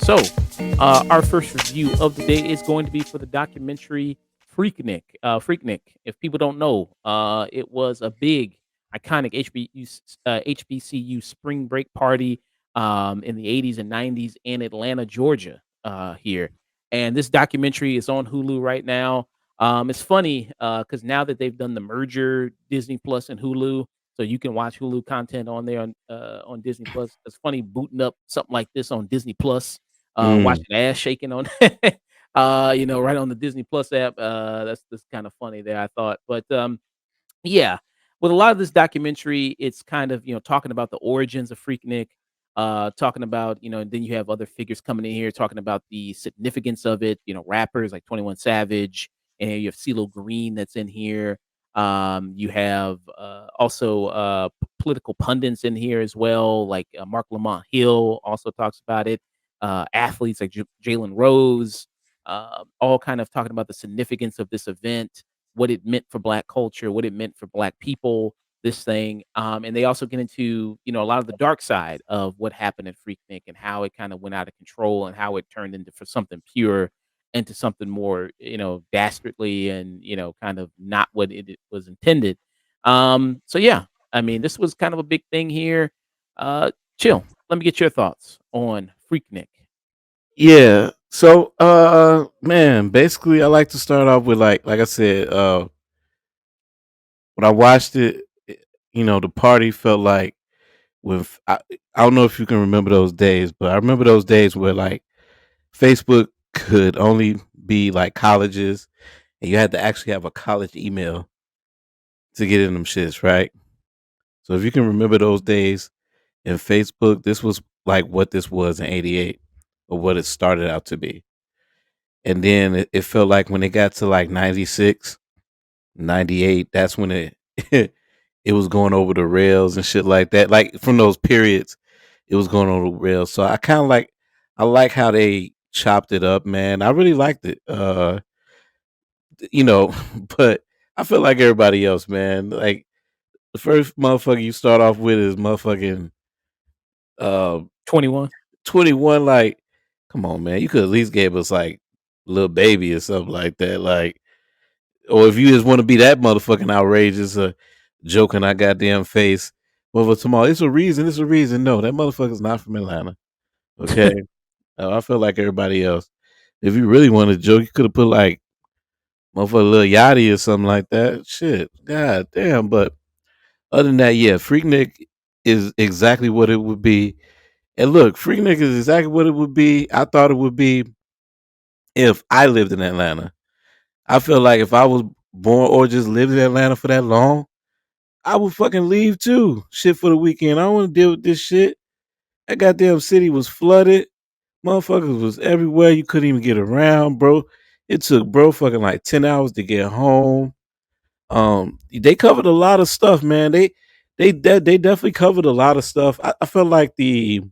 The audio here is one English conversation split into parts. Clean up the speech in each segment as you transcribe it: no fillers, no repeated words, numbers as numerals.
So, our first review of the day is going to be for the documentary Freaknik. Freaknik, if people don't know, it was a big, iconic HBCU spring break party in the 80s and 90s in Atlanta, Georgia, here. And this documentary is on Hulu right now. It's funny because now that they've done the merger, Disney Plus and Hulu, so you can watch Hulu content on there on Disney Plus. It's funny booting up something like this on Disney Plus, Mm. watching ass shaking on, right on the Disney Plus app. That's kind of funny there, I thought. But yeah, with a lot of this documentary, it's kind of talking about the origins of Freaknik, talking about then you have other figures coming in here talking about the significance of it. Rappers like 21 Savage, and you have CeeLo Green that's in here. You have also political pundits in here as well, like Mark Lamont Hill also talks about it. Athletes like Jalen Rose, all kind of talking about the significance of this event, what it meant for Black culture, what it meant for Black people, this thing. And they also get into, a lot of the dark side of what happened at Freaknik and how it kind of went out of control and how it turned into for something pure into something more, dastardly and, kind of not what it was intended. So yeah, I mean, this was kind of a big thing here. Chill. Let me get your thoughts on Freaknik. Yeah. So, man, basically, I like to start off with like I said, when I watched it, the party felt like with I don't know if you can remember those days, but I remember those days where like Facebook could only be like colleges, and you had to actually have a college email to get in them shits, right? So if you can remember those days in Facebook, this was like what this was in '88, or what it started out to be. And then it felt like when it got to like 96, 98, that's when it it was going over the rails and shit like that. Like from those periods, it was going over the rails. So I kind of I like how they chopped it up, man. I really liked it. You know, but I feel like everybody else, man. Like the first motherfucker you start off with is motherfucking uh 21. 21. Like, come on, man. You could at least gave us like little baby or something like that. Like, or if you just want to be that motherfucking outrageous, joking our goddamn face. Well, for tomorrow, it's a reason. It's a reason. No, that motherfucker's not from Atlanta. Okay, I feel like everybody else. If you really wanted to joke, you could have put like motherfucker Lil Yachty or something like that. Shit, god damn. But other than that, yeah, Freaknik is exactly what it would be. And look, Freaknik is exactly what it would be. I thought it would be if I lived in Atlanta. I feel like if I was born or just lived in Atlanta for that long, I would fucking leave too. Shit for the weekend. I don't want to deal with this shit. That goddamn city was flooded. Motherfuckers was everywhere. You couldn't even get around, bro. It took bro fucking like 10 hours to get home. They covered a lot of stuff, man. They definitely covered a lot of stuff. I felt like the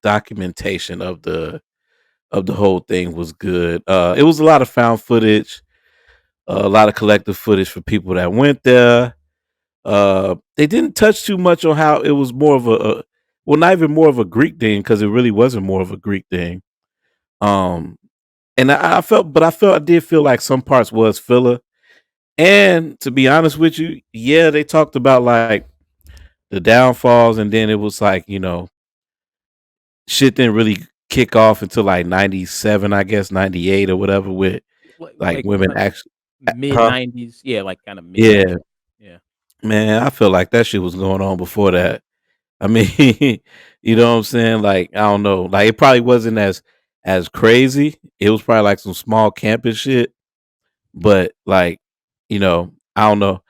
documentation of the whole thing was good. It was a lot of found footage, a lot of collective footage for people that went there. They didn't touch too much on how it was more of well, not even more of a Greek thing because it really wasn't more of a Greek thing. Um, and I felt I did feel like some parts was filler. And to be honest with you, yeah, they talked about like the downfalls, and then it was like shit didn't really kick off until like '97, I guess '98 or whatever, with like Like women actually, mid huh? 90s. Yeah, like kind of mid 90s. Yeah, Yeah. man, I feel like that shit was going on before that. I mean, you know what I'm saying? Like, I don't know. Like, it probably wasn't as crazy. It was probably like some small campus shit, but like, I don't know.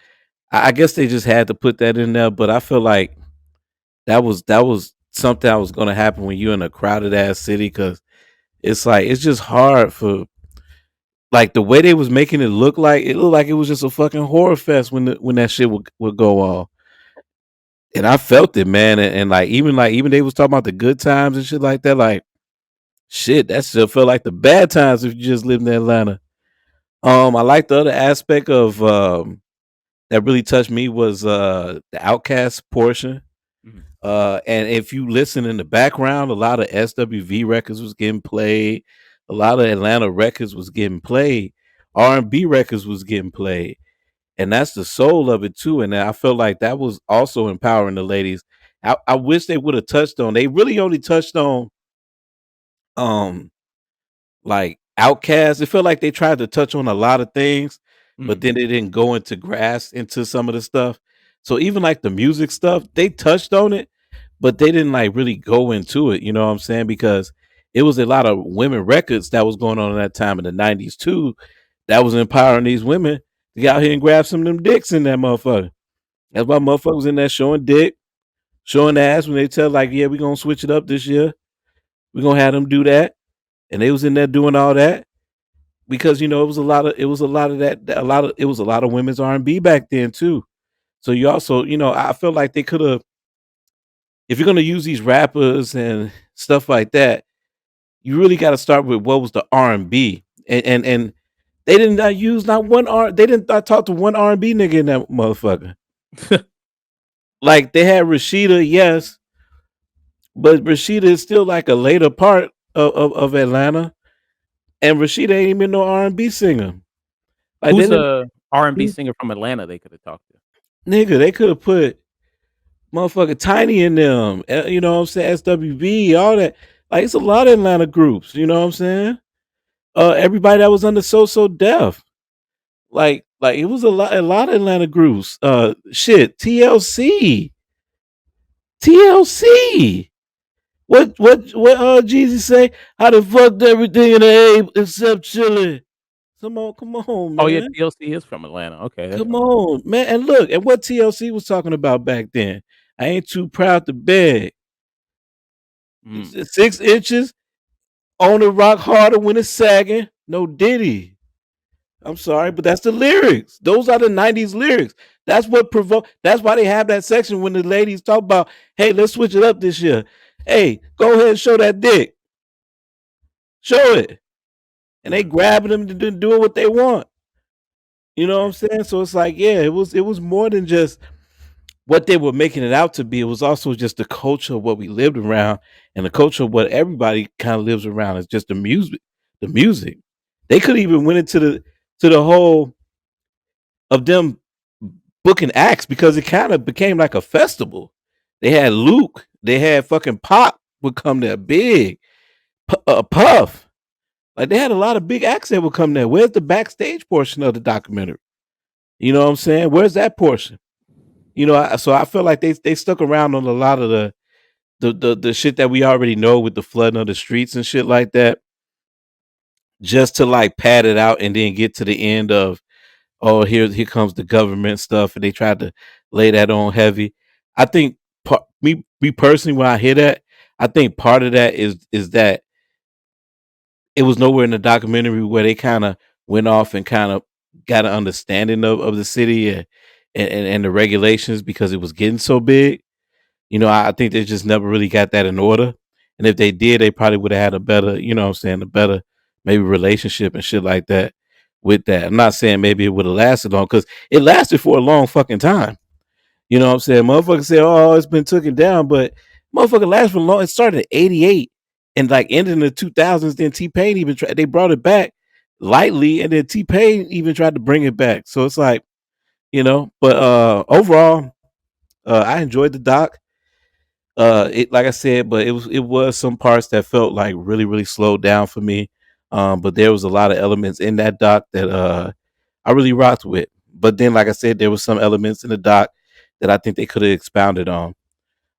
I guess they just had to put that in there. But I feel like that was something that was going to happen when you're in a crowded ass city, because it's like it's just hard for like the way they was making it look, like it looked like it was just a fucking horror fest when that shit would go on. And I felt it, man. And like even they was talking about the good times and shit like that. Like Shit, that still felt like the bad times if you just lived in Atlanta. I like the other aspect of that really touched me was the Outcast portion. Mhm. And if you listen in the background, a lot of SWV records was getting played, a lot of Atlanta records was getting played, R&B records was getting played, and that's the soul of it too. And I felt like that was also empowering the ladies. I wish they would have touched on. They really only touched on um like Outcast. It felt like they tried to touch on a lot of things, but Mhm. then they didn't go into grass into some of the stuff. So even like the music stuff, they touched on it, but they didn't like really go into it. You know what I'm saying? Because it was a lot of women records that was going on in that time in the '90s too. That was empowering these women to get out here and grab some of them dicks in that motherfucker. That's why motherfuckers in there showing dick, showing ass when they tell like, yeah, we gonna switch it up this year. We gonna have them do that, and they was in there doing all that because it was a lot of that a lot of it was a lot of women's R&B back then too. So you also, I feel like they could have, if you're gonna use these rappers and stuff like that, you really got to start with what was the R&B, and they didn't use not one R. They didn't talk to one R&B nigga in that motherfucker. Like they had Rashida, yes, but Rashida is still like a later part of Atlanta, and Rashida ain't even no R&B singer. Like they Who's didn't, a R&B singer from Atlanta they coulda talked to? nigga, they could have put motherfucker Tiny in them. You know what I'm saying? SWV, all that. Like it's a lot of Atlanta groups. You know what I'm saying? Everybody that was under So Def. Like it was a lot of Atlanta groups. Shit, TLC. What Jeezy say? I done fucked everything in the A except chili. Come on, Oh, yeah, man. TLC is from Atlanta. Okay, that's Come right. on, man. And look, and what TLC was talking about back then. I ain't too proud to beg. Mm, 6 inches on the rock harder when it's sagging. No Diddy. I'm sorry, but that's the lyrics. Those are the '90s lyrics. That's what provoke. That's why they have that section when the ladies talk about, "Hey, let's switch it up this year. Hey, go ahead and show that dick. Show it." And they mm. grabbing them to doing what they want. You know what Yeah. I'm saying? So it's like, yeah, it was more than just what they were making it out to be. It was also just the culture of what we lived around, and the culture of what everybody kind of lives around is just the music. The music. They could even went into the whole of them booking acts because it kind of became like a festival. They had Luke, they had fucking Pop would come there, Big, Puff. Like they had a lot of big acts that would come there. Where's the backstage portion of the documentary? You know what I'm saying? Where's that portion? So I feel like they stuck around on a lot of the shit that we already know with the flooding of the streets and shit like that, just to like pad it out and then get to the end of, oh, here comes the government stuff, and they tried to lay that on heavy. I think me personally, when I hear that, I think part of that is that it was nowhere in the documentary where they kind of went off and kind of got an understanding of the city and the regulations because it was getting so big. I think they just never really got that in order. And if they did, they probably would have had a better, what I'm saying, a better maybe relationship and shit like that with that. I'm not saying maybe it would have lasted long because it lasted for a long fucking time. You know what I'm saying? Motherfuckers say, oh, it's been taken down, but motherfucker lasted for long. It started at 88 and like ended in the 2000s. Then T Pain even tried, they brought it back lightly, and then T Pain even tried to bring it back. So it's like, but overall, I enjoyed the doc. It, like I said, but it was some parts that felt like really really slowed down for me. But there was a lot of elements in that doc that I really rocked with. But then, like I said, there was some elements in the doc that I think they could have expounded on.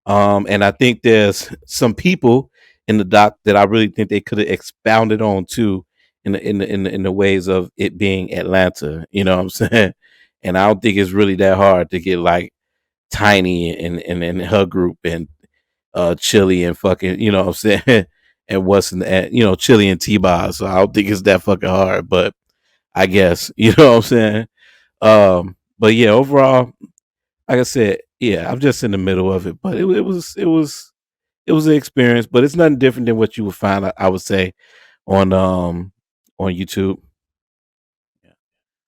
And I think there's some people in the doc that I really think they could have expounded on too, in the ways of it being Atlanta. You know what I'm saying? And I don't think it's really that hard to get like Tiny and her group and Chili and fucking, you know what I'm saying? And what's in the, Chili and T-Bar. So I don't think it's that fucking hard, but I guess, you know what I'm saying? But yeah, overall, like I said, yeah, I'm just in the middle of it, but it was an experience, but it's nothing different than what you would find, I would say, on, on YouTube.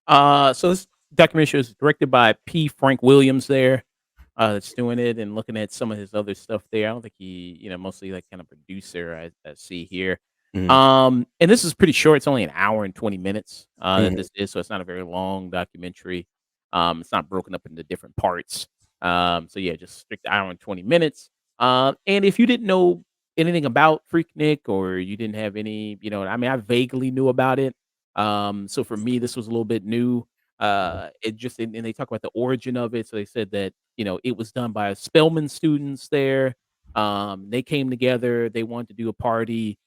Yeah. So this documentary was directed by P. Frank Williams there, that's doing it and looking at some of his other stuff there. I don't think he, mostly like kind of producer I see here. Mhm, And this is pretty short. It's only an hour and 20 minutes that mhm, this is, so it's not a very long documentary. It's not broken up into different parts. So yeah, just strict hour and 20 minutes. And if you didn't know anything about Freaknik or you didn't have any, I mean, I vaguely knew about it. So for me, this was a little bit new. It just and they talk about the origin of it. So they said that it was done by Spelman students there. They came together. They wanted to do a party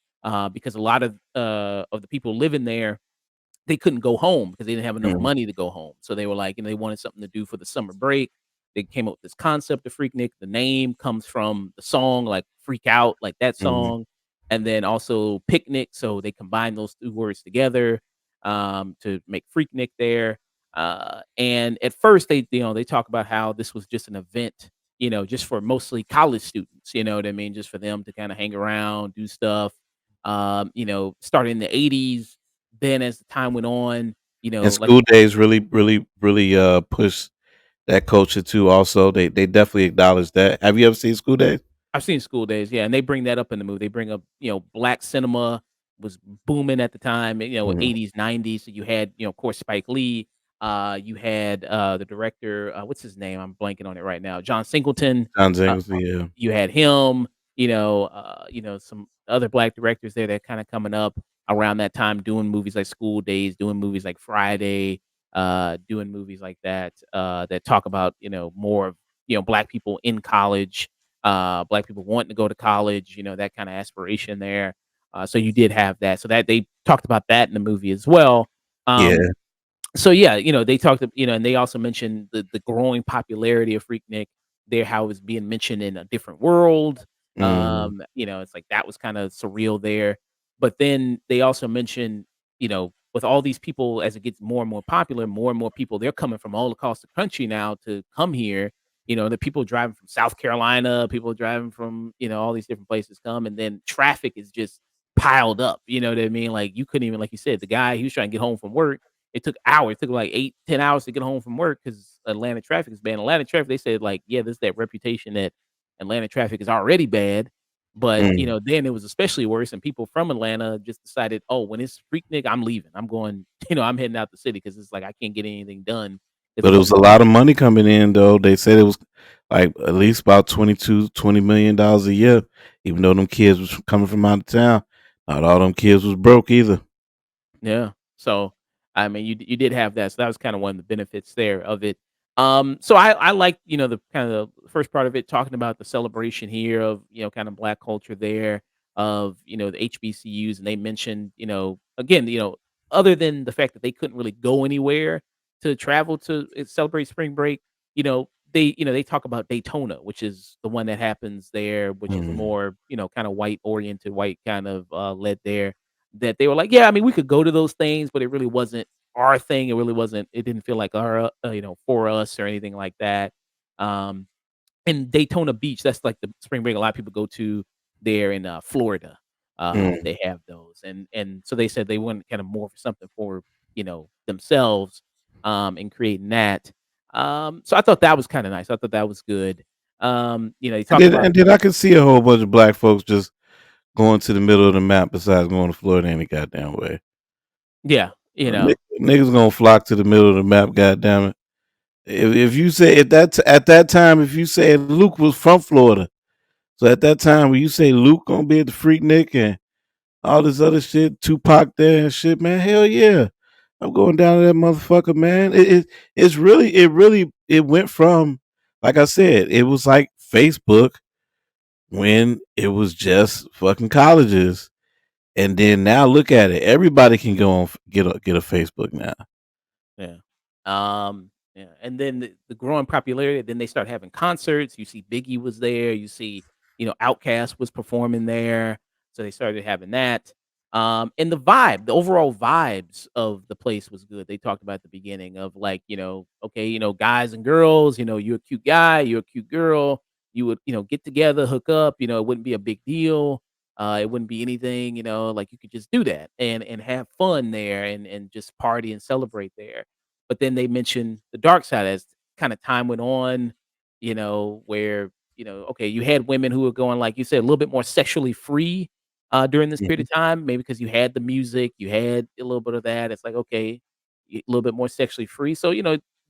because a lot of the people living there they couldn't go home because they didn't have enough mhm, money to go home. So they were like, they wanted something to do for the summer break. They came up with this concept of Freaknik. The name comes from the song, like Freak Out, like that mhm, song, and then also picnic. So they combined those two words together to make Freaknik there. And at first, they talk about how this was just an event, just for mostly college students. You know what I mean? Just for them to kind of hang around, do stuff. Started in the '80s, then as the time went on, and like School Days really, push that culture too also. They definitely acknowledge that. Have you ever seen School Days? I've seen School Days, yeah, and they bring that up in the movie. They bring up, black cinema was booming at the time, Mhm. '80s, '90s. So you had, of course, Spike Lee. You had the director, what's his name? I'm blanking on it right now. John Singleton. John Uh, Singleton, yeah. you had him. Some other black directors there that kind of coming up around that time, doing movies like School Days, doing movies like Friday, doing movies like that that talk about more of black people in college, black people wanting to go to college, that kind of aspiration there. So you did have that. So that they talked about that in the movie as well. Yeah. So yeah, they talked, and they also mentioned the growing popularity of Freaknik there, how it was being mentioned in a different world. Mhm, It's like that was kind of surreal there. But then they also mentioned, with all these people as it gets more and more popular, more and more people they're coming from all across the country now to come here. The people driving from South Carolina, people driving from, all these different places come, and then traffic is just piled up. You know what I mean? Like you couldn't even, like you said, the guy he was trying to get home from work, it took hours. It took like 8, 10 hours to get home from work because Atlanta traffic is bad. Atlanta traffic, they said like, yeah, there's that reputation that Atlanta traffic is already bad. But, mhm. then it was especially worse. And people from Atlanta just decided, oh, when it's Freaknik, I'm leaving. I'm going, I'm heading out the city because it's like I can't get anything done because But of it all was these a lot people. of money coming in though. They said it was like at least about 22, $20 million a year, even though them kids was coming from out of town. Not all them kids was broke either. Yeah. So, I mean, you did have that. So that was kind of one of the benefits there of it. So I like, the kind of the first part of it talking about the celebration here of, kind of black culture there of, the HBCUs. And they mentioned, again, other than the fact that they couldn't really go anywhere to travel to celebrate spring break, they talk about Daytona, which is the one that happens there, which is Mhm. more, kind of white oriented, white kind of led there, that they were like, "Yeah, I mean, we could go to those things, but it really wasn't our thing. It really wasn't. It didn't feel like our, for us or anything like that." Um, and Daytona Beach, that's like the spring break a lot of people go to there in Florida. Mm. They have those, and so they said they wanted kind of more for something for themselves, in creating that. So I thought that was kind of nice. I thought that was good. He And talked then about and then I could see a whole bunch of black folks just going to the middle of the map besides going to Florida any goddamn way. yeah, Niggas gonna flock to the middle of the map, goddamn it. If you say at that time, if you say Luke was from Florida, so at that time when you say Luke gonna be at the Freaknik and all this other shit, Tupac there and shit, man, hell yeah. I'm going down to that motherfucker, man. It went from, like I said, it was like Facebook when it was just fucking colleges. And then now look at it. Everybody can go on get a Facebook now. yeah. Yeah, and then the growing popularity, then they start having concerts. You see Biggie was there, you see, Outkast was performing there. So they started having that. And the overall vibes of the place was good. They talked about at the beginning of like, okay, guys and girls, you're a cute guy, you're a cute girl. you would, get together, hook up, it wouldn't be a big deal. It wouldn't be anything, like you could just do that and have fun there and just party and celebrate there. But then they mentioned the dark side as kind of time went on, where, okay, you had women who were going, like you said, a little bit more sexually free during this period Mhm. of time, maybe because you had the music, you had a little bit of that. It's like, okay, a little bit more sexually free. So,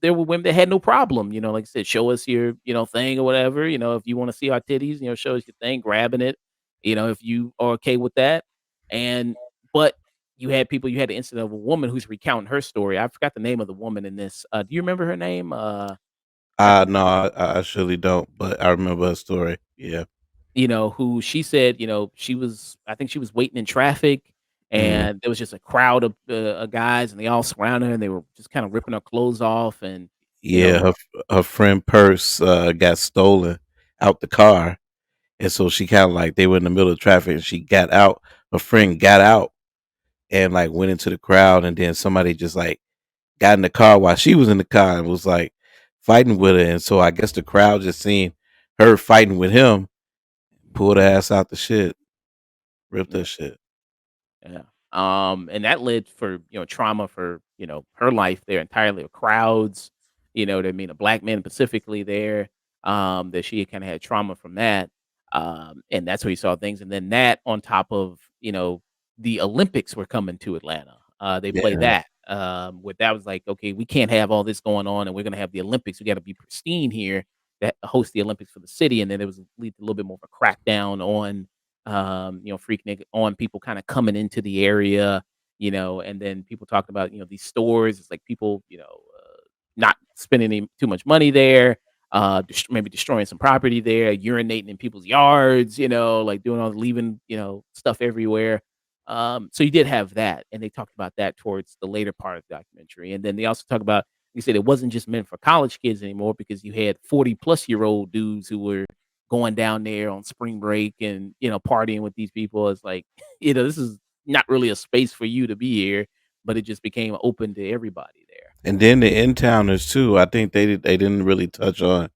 there were women that had no problem, like I said, show us your, thing or whatever. If you want to see our titties, show us your thing, grabbing it, if you are okay with that. And, but you had the incident of a woman who's recounting her story. I forgot the name of the woman in this. Do you remember her name? I can, No, I surely don't, but I remember a story. Yeah. who she said, I think she was waiting in traffic Mhm. and there was just a crowd of guys and they all surrounded her and they were just kind of ripping her clothes off and, you Yeah, know, her friend purse, got stolen out the car, and so she kinda, like they were in the middle of traffic, and she got out. Her friend got out and, like, went into the crowd, and then somebody just, like, got in the car while she was in the car and was, like, fighting with her, and so I guess the crowd just seen her fighting with him, pulled her ass out the shit, ripped her yeah. shit. Yeah. And that led for, trauma for, her life there entirely of crowds, what I mean, a black man specifically there, that she kind of had trauma from that. And that's where you saw things. And then that on top of, the Olympics were coming to Atlanta. They play Yeah, that. Where that was like, okay, we can't have all this going on and we're gonna have the Olympics. We gotta be pristine here that host the Olympics for the city. And then it was lead to a little bit more of a crackdown on Freaknik on people kind of coming into the area, and then people talking about, these stores. It's like people, not spending too much money there, maybe destroying some property there, urinating in people's yards, like doing all leaving, stuff everywhere. So you did have that, and they talked about that towards the later part of the documentary, and then they also talk about. You said it wasn't just meant for college kids anymore because you had 40-plus-year-old dudes who were going down there on spring break and, partying with these people. It's like, this is not really a space for you to be here, but it just became open to everybody there. and then the in-towners too, I think they didn't really touch on.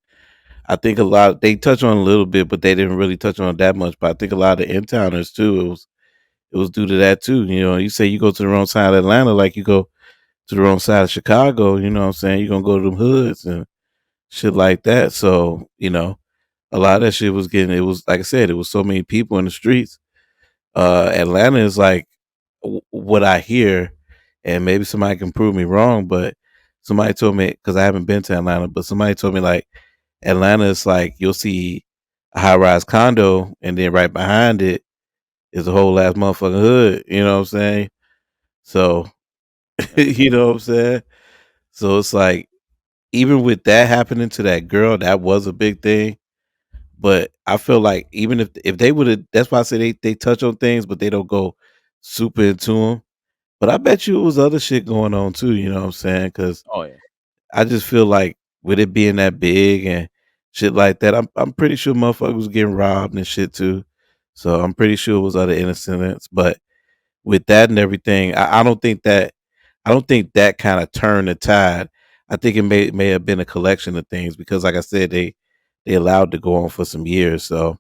I think a lot they touch on a little bit, but they didn't really touch on it that much, but I think a lot of the in-towners too, it was due to that too. You say you go to the wrong side of Atlanta, like you go to the wrong side of Chicago, you know what I'm saying? You're gonna go to them hoods and shit like that. So, a lot of that shit was getting it was like I said, it was so many people in the streets. Atlanta is like what I hear, and maybe somebody can prove me wrong, but somebody told me because I haven't been to Atlanta, but somebody told me like Atlanta is like you'll see a high rise condo and then right behind it is a whole ass motherfucking hood. You know what I'm saying? So Yeah. you know what I'm saying? So it's like even with that happening to that girl, that was a big thing. But I feel like even if they would have, that's why I say they touch on things, but they don't go super into them. But I bet you it was other shit going on too. You know what I'm saying? Because Oh yeah. I just feel like with it being that big and shit like that, I'm pretty sure motherfuckers was getting robbed and shit too. So I'm pretty sure it was other incidents. But with that and everything, I don't think that kind of turned the tide. I think it may have been a collection of things because like I said, they allowed to go on for some years. So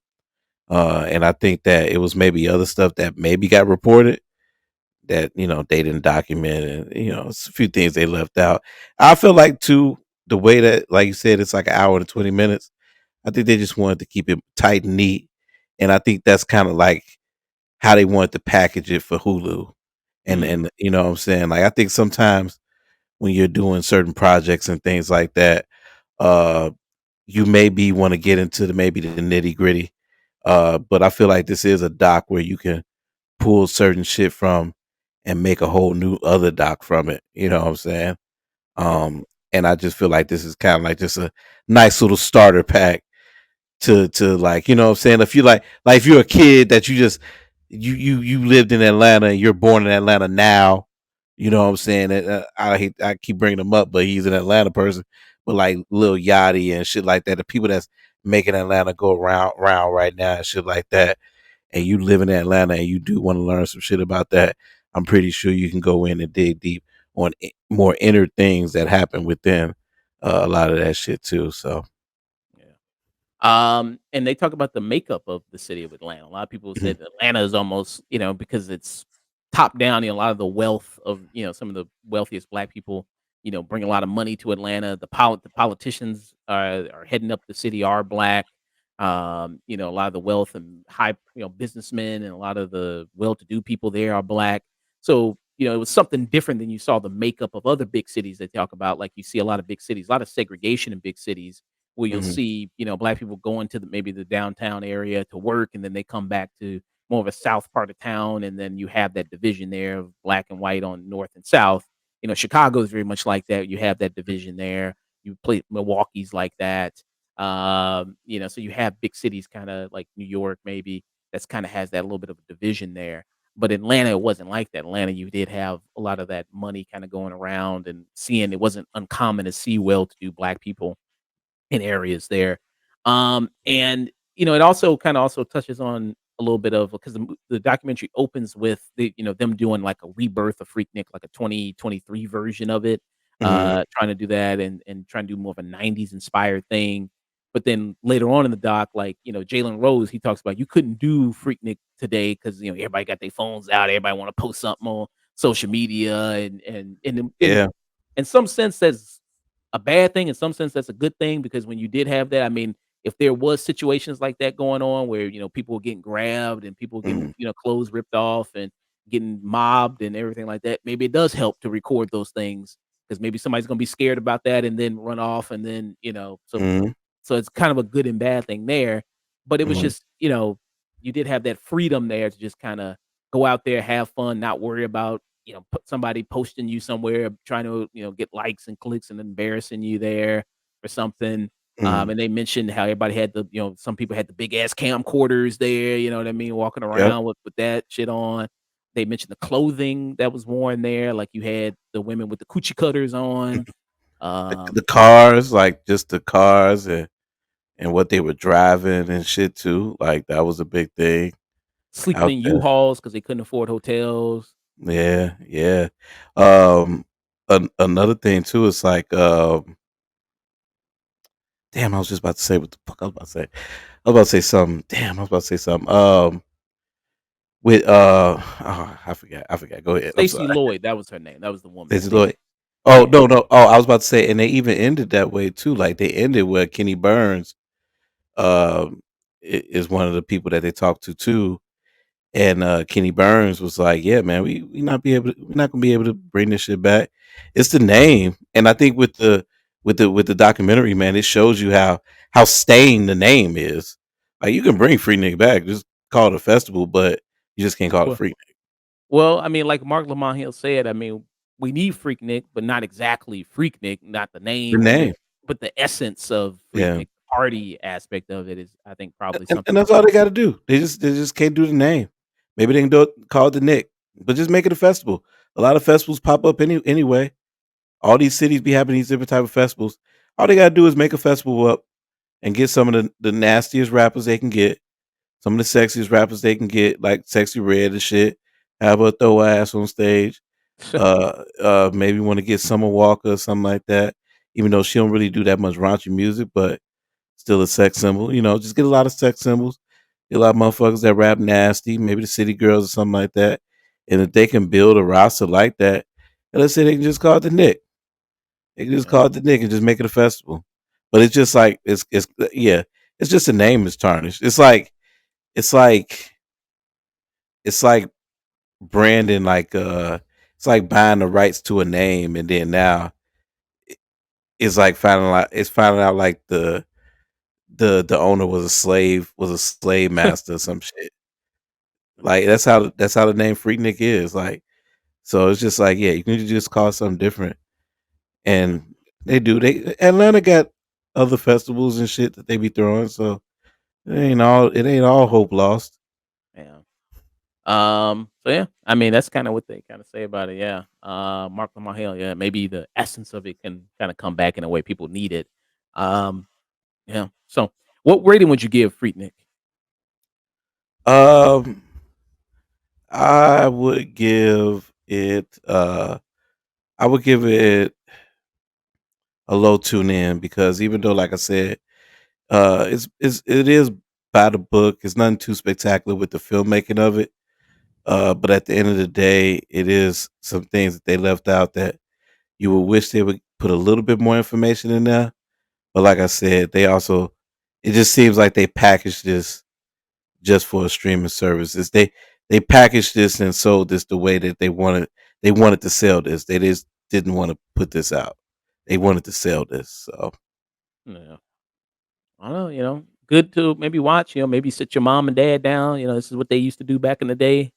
and I think that it was maybe other stuff that maybe got reported that they didn't document, and it's a few things they left out. I feel like too the way that, like you said, it's like an hour and 20 minutes. I think they just wanted to keep it tight and neat, and I think that's kind of like how they wanted to package it for Hulu. Mm. And you know what I'm saying? Like I think sometimes when you're doing certain projects and things like that, uh, you maybe want to get into the maybe the nitty gritty. But I feel like this is a doc where you can pull certain shit from and make a whole new other doc from it. You know what I'm saying? Yeah. Um, and I just feel like this is kind of like just a nice little starter pack to like, you know what I'm saying? If you like if you're a kid that you just you lived in Atlanta and you're born in Atlanta now, you know what I'm saying? And, I keep bringing him up, but he's an Atlanta person. But like Lil Yachty and shit like that, the people that's making Atlanta go round right now and shit like that, and you live in Atlanta and you do want to learn some shit about that, I'm pretty sure you can go in and dig deep on more inner things that happen within a lot of that shit too. So Yeah. And they talk about the makeup of the city of Atlanta. A lot of people Mhm, said Atlanta is almost, because it's top down, a lot of the wealth of, some of the wealthiest black people, bring a lot of money to Atlanta. The politicians are heading up the city are black. A lot of the wealth and high, businessmen and a lot of the well-to-do people there are black. So, it was something different than you saw the makeup of other big cities they talk about. Like you see a lot of big cities, a lot of segregation in big cities where you'll mhm. see, black people going to maybe the downtown area to work, and then they come back to more of a south part of town, and then you have that division there of black and white on north and south. Chicago is very much like that. You have that division there. You play Milwaukee's like that. So you have big cities kind of like New York, maybe that's kind of has that little bit of a division there. But Atlanta, it wasn't like that. Atlanta, you did have a lot of that money kind of going around and seeing it wasn't uncommon to see well-to-do black people in areas there. And it also kind of also touches on a little bit of because the documentary opens with them doing like a rebirth of Freaknik, like a 2023 version of it, Mhm. trying to do that and trying to do more of a 90s inspired thing. But then later on in the doc, like Jalen Rose, he talks about you couldn't do Freaknik today because everybody got their phones out, everybody want to post something on social media, Yeah. in some sense that's a bad thing. In some sense, that's a good thing because when you did have that, I mean, if there was situations like that going on where, people were getting grabbed and people were getting, Mhm, clothes ripped off and getting mobbed and everything like that, maybe it does help to record those things because maybe somebody's gonna be scared about that and then run off and then, mhm, so it's kind of a good and bad thing there. But it was mhm, just, you did have that freedom there to just kinda go out there, have fun, not worry about, put somebody posting you somewhere, trying to, get likes and clicks and embarrassing you there or something. mhm. And they mentioned how everybody had some people had the big ass camcorders there, you know what I mean, walking Yep. around with that shit on. They mentioned the clothing that was worn there, like you had the women with the coochie cutters on, The um, cars, like, just the cars and what they were driving and shit too, like, that was a big thing sleeping out in there. U-Hauls because they couldn't afford hotels. Yeah, yeah. Um, another thing too is like, damn, I was just about to say what the fuck I was about to say. I was about to say something. Damn, I was about to say something. With I forgot. Go ahead. I'm Stacey sorry. Lloyd, that was her name. That was the woman, Is it Stacey. like, oh Yeah. no, no. Oh, I was about to say, and they even ended that way too. Like they ended where Kenny Burns is one of the people that they talked to too. And Kenny Burns was like, "Yeah, man, we're not gonna be able to bring this shit back. It's the name." And I think with the documentary, man, it shows you how stained the name is. Like you can bring Freaknik back, just call it a festival, but you just can't call it Well Freaknik. well, I mean, like Mark Lamont Hill said, I mean, we need Freaknik, but not exactly Freaknik, not the The name or name, but the essence of yeah, Freaknik, the party aspect of it is, I think, probably and something that's all they got to do. They just can't do the name. Maybe they can do it, call it the Nick, but just make it a festival. A lot of festivals pop up anyway. All these cities be having these different type of festivals. All they gotta do is make a festival up and get some of the nastiest rappers they can get, some of the sexiest rappers they can get, like Sexy Red and shit. Have her throw her ass on stage. Maybe want to get Summer Walker or something like that. Even though she don't really do that much raunchy music, but still a sex symbol. You know, just get a lot of sex symbols. Get a lot of motherfuckers that rap nasty, maybe the City Girls or something like that. And if they can build a roster like that, and let's say they can just call it the Nick. They can just Yeah, call it the Nick and just make it a festival. But it's just like yeah, it's just the name is tarnished. It's like it's like branding it's like buying the rights to a name and then now it's like finding out like the owner was a slave master or some shit. Like that's how the name Freaknik is. Like so it's just like yeah, you can just call it something different. And they do. They Atlanta got other festivals and shit that they be throwing, so it ain't all hope lost. yeah. So yeah, I mean, that's kinda what they kinda say about it, yeah. Mark Lamont Hill, yeah, maybe the essence of it can kinda come back in a way people need it. Um, yeah. So, what rating would you give Freaknik? Um, I would give it I would give it a low tune in because even though like I said, it is by the book. It's nothing too spectacular with the filmmaking of it. But at the end of the day, it is some things that they left out that you would wish they would put a little bit more information in there. But like I said, they also it just seems like they packaged this just for a streaming services. They packaged this and sold this the way that they wanted to sell this. They just didn't want to put this out. They wanted to sell this. So Yeah. I don't know, good to maybe watch, maybe sit your mom and dad down, this is what they used to do back in the day.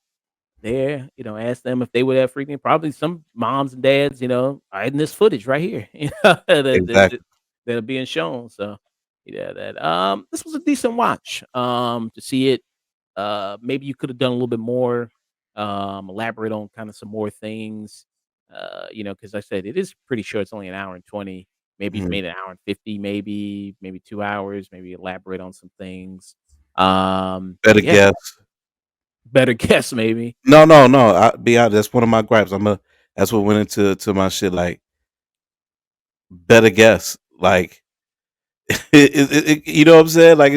There, ask them if they would have freaking probably some moms and dads, are in this footage right here, exactly. that are being shown. So yeah, this was a decent watch. To see it, maybe you could have done a little bit more, elaborate on kind of some more things. Because I said it is pretty sure it's only an hour and 20. Maybe Mhm. made an hour and 50, maybe 2 hours, maybe elaborate on some things. Better Yeah, guess. better guess maybe. No, no, no. I be honest. That's one of my gripes. That's what went into my shit. Like better guess. Like you know what I'm saying? Like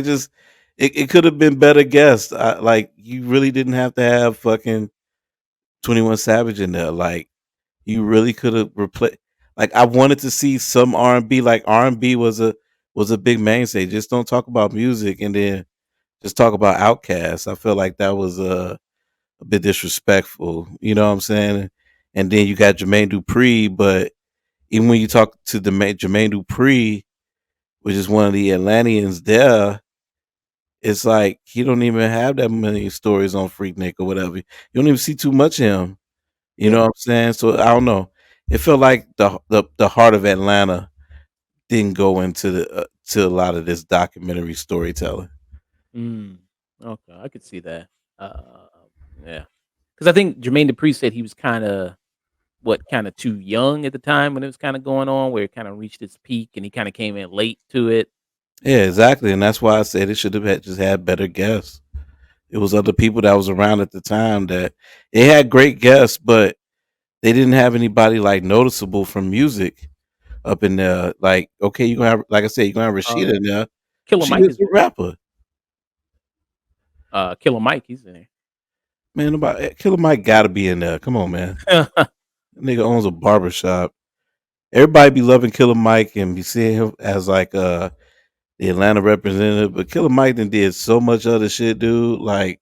it could have been better guessed. Like you really didn't have to have fucking 21 Savage in there. Like you really could have replaced. Like I wanted to see some R&B. Like R&B was a big mainstay. Just don't talk about music and then just talk about Outkast. I feel like that was a bit disrespectful. You know what I'm saying? And then you got Jermaine Dupri, but even when you talk to Jermaine Dupri, which is one of the Atlanteans there, it's like he don't even have that many stories on Freaknik or whatever. You don't even see too much of him. You know Yeah. what I'm saying? So I don't know. It felt like the heart of Atlanta didn't go into the to a lot of this documentary storytelling. Mm, okay, I could see that. Uh, yeah, because I think Jermaine Dupri said he was kinda too young at the time when it was kinda going on, where it kinda reached its peak, and he kinda came in late to it. Yeah, exactly, and that's why I said it should have just had better guests. It was other people that was around at the time that it had great guests, but they didn't have anybody like noticeable from music up in there. Like, okay, you gonna have like I said, you're gonna have Uh, Rashida in there. Killer She Mike is is a rapper. Killer Mike, he's in Man, nobody Killer Mike gotta be in there. Come on, man. there. That nigga owns a barber shop. Everybody be loving Killer Mike and be seeing him as like the Atlanta representative, but Killer Mike done did so much other shit, dude. Like,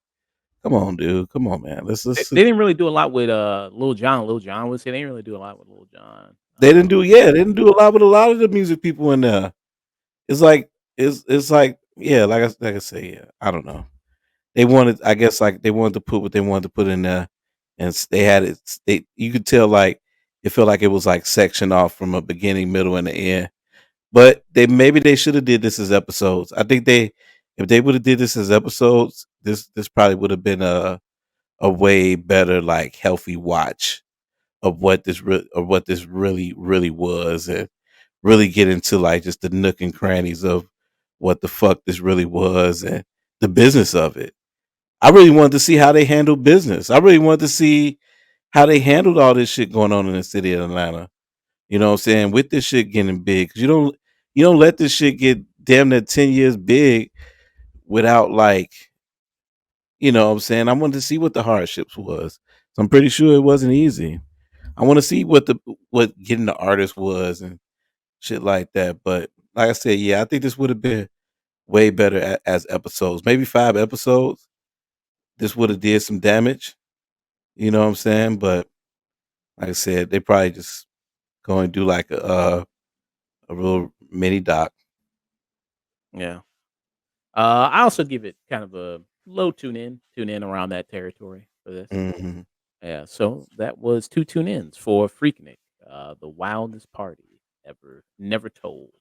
come on, dude. Come on, man. They didn't really do a lot with, Lil Jon. Lil Jon was here, they didn't really do a lot with Lil Jon. they didn't do yeah, they didn't do a lot with a lot of the music people in there. It's like it's like yeah, like I say, yeah. I don't know. They wanted, I guess, like they wanted to put what they wanted to put in there, and they had it. They you could tell like it felt like it was like sectioned off from a beginning, middle, and the end. But they should have did this as episodes. I think they if they would have did this as episodes, this probably would have been a way better like healthy watch of what this really was, and really get into like just the nook and crannies of what the fuck this really was and the business of it. I really wanted to see how they handled business. I really wanted to see how they handled all this shit going on in the city of Atlanta. You know what I'm saying? With this shit getting big, because you don't let this shit get damn near 10 years big without like you know what I'm saying. I wanted to see what the hardships was. So I'm pretty sure it wasn't easy. I want to see what getting the artist was and shit like that. But like I said, yeah, I think this would have been way better as episodes. Maybe 5 episodes. This would have did some damage. You know what I'm saying? But like I said, they probably just going to do like a real mini doc. Yeah. I also give it kind of a low tune in around that territory for this. Hmm. Yeah, so that was 2 tune-ins for Freaknik, the wildest party ever never told.